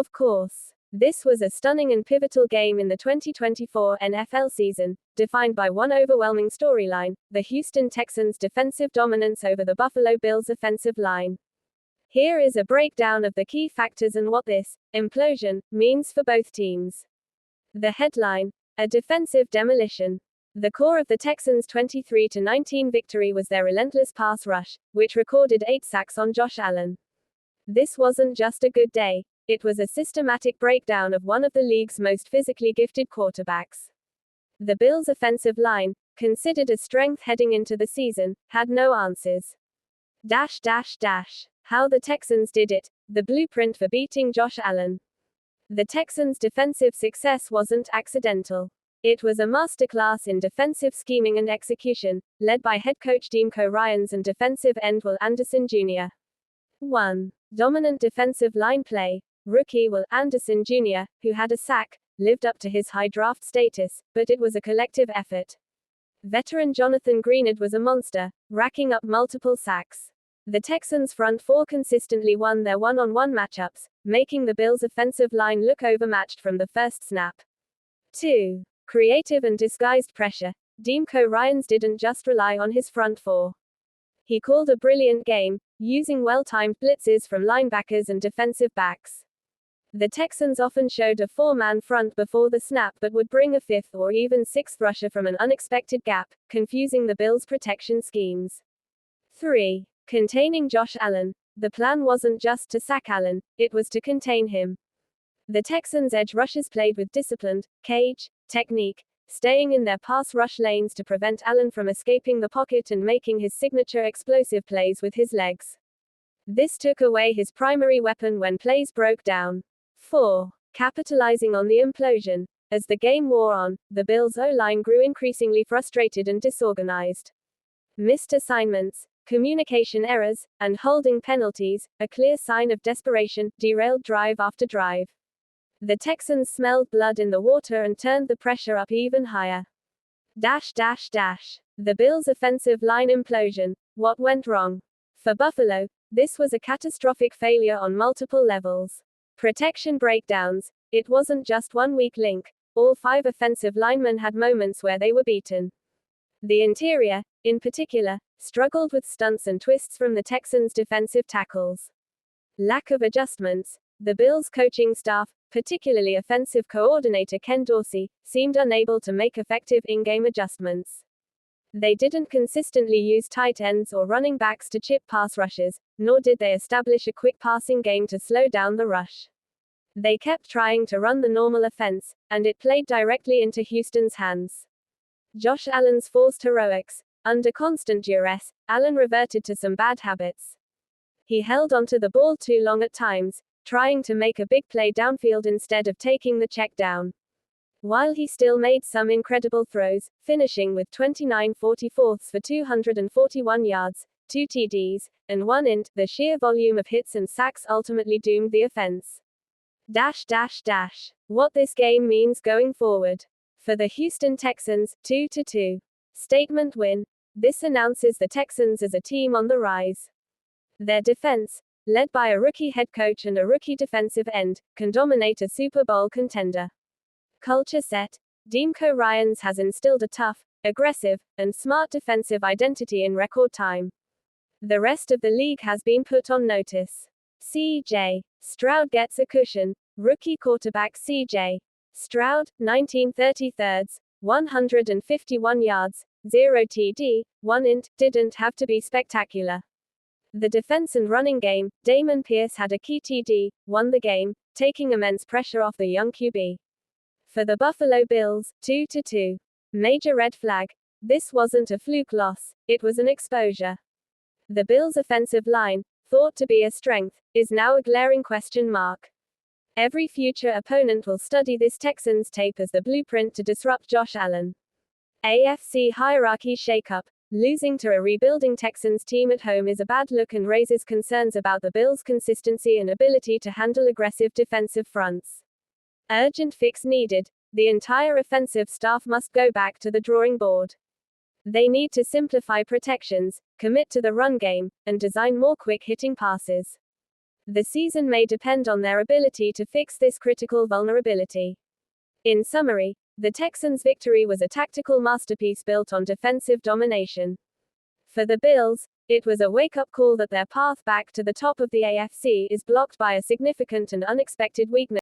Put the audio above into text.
Of course. This was a stunning and pivotal game in the 2024 NFL season, defined by one overwhelming storyline: the Houston Texans' defensive dominance over the Buffalo Bills' offensive line. Here is a breakdown of the key factors and what this implosion means for both teams. The headline: a defensive demolition. The core of the Texans' 23-19 victory was their relentless pass rush, which recorded 8 sacks on Josh Allen. This wasn't just a good day. It was a systematic breakdown of one of the league's most physically gifted quarterbacks. The Bills' offensive line, considered a strength heading into the season, had no answers. How the Texans did it, the blueprint for beating Josh Allen. The Texans' defensive success wasn't accidental. It was a masterclass in defensive scheming and execution, led by head coach D'Amico Ryans and defensive end Will Anderson Jr. 1. Dominant defensive line play. Rookie Will Anderson Jr., who had a sack, lived up to his high draft status, but it was a collective effort. Veteran Jonathan Greenard was a monster, racking up multiple sacks. The Texans' front four consistently won their one-on-one matchups, making the Bills' offensive line look overmatched from the first snap. 2. Creative and disguised pressure. D'Amico Ryans didn't just rely on his front four. He called a brilliant game, using well-timed blitzes from linebackers and defensive backs. The Texans often showed a four-man front before the snap but would bring a fifth or even sixth rusher from an unexpected gap, confusing the Bills' protection schemes. 3. Containing Josh Allen. The plan wasn't just to sack Allen, it was to contain him. The Texans' edge rushers played with disciplined cage technique, staying in their pass rush lanes to prevent Allen from escaping the pocket and making his signature explosive plays with his legs. This took away his primary weapon when plays broke down. 4. Capitalizing on the implosion. As the game wore on, the Bills' O-line grew increasingly frustrated and disorganized. Missed assignments, communication errors, and holding penalties, a clear sign of desperation, derailed drive after drive. The Texans smelled blood in the water and turned the pressure up even higher. The Bills' offensive line implosion. What went wrong? For Buffalo, this was a catastrophic failure on multiple levels. Protection breakdowns. It wasn't just one weak link. All 5 offensive linemen had moments where they were beaten. The interior, in particular, struggled with stunts and twists from the Texans' defensive tackles. Lack of adjustments. The Bills' coaching staff, particularly offensive coordinator Ken Dorsey, seemed unable to make effective in-game adjustments. They didn't consistently use tight ends or running backs to chip pass rushes, nor did they establish a quick passing game to slow down the rush. They kept trying to run the normal offense, and it played directly into Houston's hands. Josh Allen's forced heroics. Under constant duress, Allen reverted to some bad habits. He held onto the ball too long at times, trying to make a big play downfield instead of taking the check down. While he still made some incredible throws, finishing with 29 44ths for 241 yards, 2 TDs, and 1 int, the sheer volume of hits and sacks ultimately doomed the offense. What this game means going forward. For the Houston Texans, 2-2. Statement win. This announces the Texans as a team on the rise. Their defense, led by a rookie head coach and a rookie defensive end, can dominate a Super Bowl contender. Culture set. D'Amico Ryans has instilled a tough, aggressive, and smart defensive identity in record time. The rest of the league has been put on notice. C.J. Stroud gets a cushion. Rookie quarterback C.J. Stroud, 1933, 151 yards, 0 TD, 1 int, didn't have to be spectacular. The defense and running game, Damon Pierce had a key TD, won the game, taking immense pressure off the young QB. For the Buffalo Bills, 2-2. Major red flag. This wasn't a fluke loss, it was an exposure. The Bills' offensive line, thought to be a strength, is now a glaring question mark. Every future opponent will study this Texans tape as the blueprint to disrupt Josh Allen. AFC hierarchy shakeup. Losing to a rebuilding Texans team at home is a bad look and raises concerns about the Bills' consistency and ability to handle aggressive defensive fronts. Urgent fix needed. The entire offensive staff must go back to the drawing board. They need to simplify protections, commit to the run game, and design more quick-hitting passes. The season may depend on their ability to fix this critical vulnerability. In summary, the Texans' victory was a tactical masterpiece built on defensive domination. For the Bills, it was a wake-up call that their path back to the top of the AFC is blocked by a significant and unexpected weakness.